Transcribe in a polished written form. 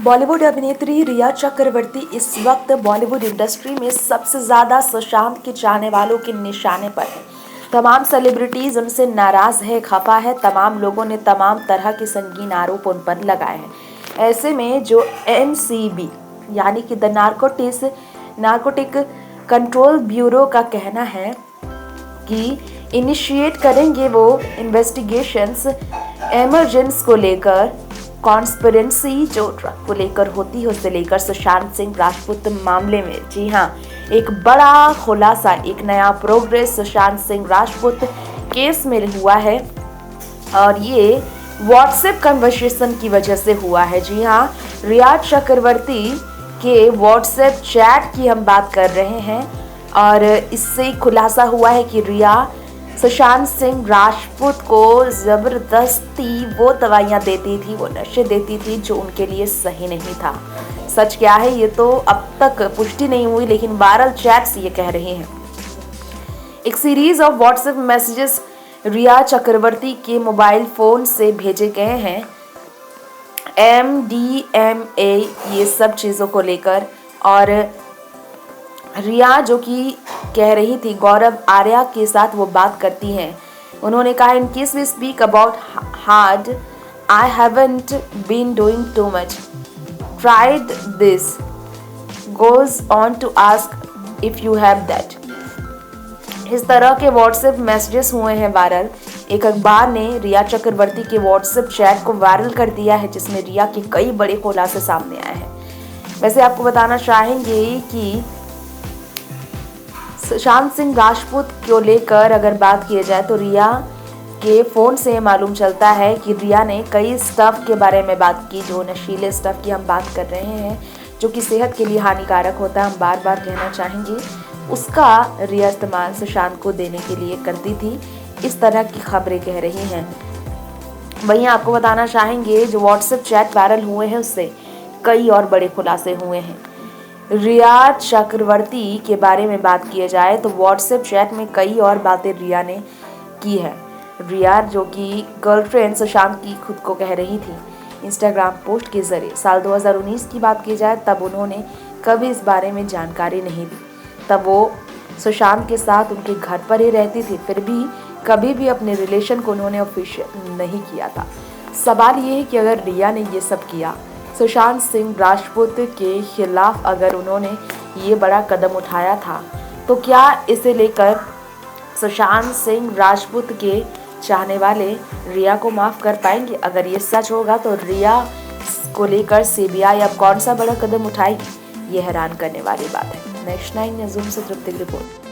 बॉलीवुड अभिनेत्री रिया चक्रवर्ती इस वक्त बॉलीवुड इंडस्ट्री में सबसे ज्यादा सुशांत के चाहने वालों के निशाने पर है। तमाम सेलिब्रिटीज उनसे नाराज है, खफा है। तमाम लोगों ने तमाम तरह के संगीन आरोप उन पर लगाए हैं। ऐसे में जो एनसीबी यानी कि द नारकोटिक कंट्रोल ब्यूरो का कहना है कि इनिशिएट करेंगे वो इन्वेस्टिगेशंस इमरजेंस को लेकर, कॉन्स्पिरेंसी जो ड्रग को लेकर होती है उससे लेकर सुशांत सिंह राजपूत मामले में। जी हाँ, एक बड़ा खुलासा, एक नया प्रोग्रेस सुशांत सिंह राजपूत केस में हुआ है और ये व्हाट्सएप कन्वर्सेशन की वजह से हुआ है। जी हाँ, रिया चक्रवर्ती के व्हाट्सएप चैट की हम बात कर रहे हैं और इससे खुलासा हुआ है कि रिया सुशांत सिंह राजपूत को जबरदस्ती वो दवाइयाँ देती थी, वो नशे देती थी जो उनके लिए सही नहीं था। सच क्या है ये तो अब तक पुष्टि नहीं हुई, लेकिन वायरल चैट्स ये कह रहे हैं। एक सीरीज ऑफ व्हाट्सएप मैसेजेस रिया चक्रवर्ती के मोबाइल फोन से भेजे गए हैं MDMA ये सब चीज़ों को लेकर, और रिया जो कि कह रही थी गौरव आर्या के साथ वो बात करती हैं। उन्होंने कहा, in case we speak about hard, I haven't been doing too much, tried this, goes on to ask if you have that. इस तरह के व्हाट्सएप मैसेजेस हुए हैं वायरल। एक अखबार ने रिया चक्रवर्ती के व्हाट्सएप चैट को वायरल कर दिया है जिसमें रिया के कई बड़े खुलासे सामने आए हैं। वैसे आपको बताना चाहेंगे कि सुशांत सिंह राजपूत को लेकर अगर बात की जाए तो रिया के फ़ोन से मालूम चलता है कि रिया ने कई स्टफ़ के बारे में बात की, जो नशीले स्टफ़ की हम बात कर रहे हैं जो कि सेहत के लिए हानिकारक होता है। हम बार बार कहना चाहेंगे उसका रिया इस्तेमाल सुशांत को देने के लिए करती थी, इस तरह की खबरें कह रही हैं। वहीं आपको बताना चाहेंगे जो व्हाट्सएप चैट वायरल हुए हैं उससे कई और बड़े खुलासे हुए हैं। रिया चक्रवर्ती के बारे में बात की जाए तो व्हाट्सएप चैट में कई और बातें रिया ने की है। रिया जो कि गर्लफ्रेंड सुशांत की खुद को कह रही थी इंस्टाग्राम पोस्ट के जरिए। साल 2019 की बात की जाए तब उन्होंने कभी इस बारे में जानकारी नहीं दी, तब वो सुशांत के साथ उनके घर पर ही रहती थी, फिर भी कभी भी अपने रिलेशन को उन्होंने ऑफिशियल नहीं किया था। सवाल ये है कि अगर रिया ने ये सब किया, सुशांत सिंह राजपूत के खिलाफ अगर उन्होंने ये बड़ा कदम उठाया था, तो क्या इसे लेकर सुशांत सिंह राजपूत के चाहने वाले रिया को माफ़ कर पाएंगे? अगर ये सच होगा तो रिया को लेकर CBI अब कौन सा बड़ा कदम उठाएगी, ये हैरान करने वाली बात है। नेक्स्ट 9 न्यूज़ से तृप्ति की रिपोर्ट।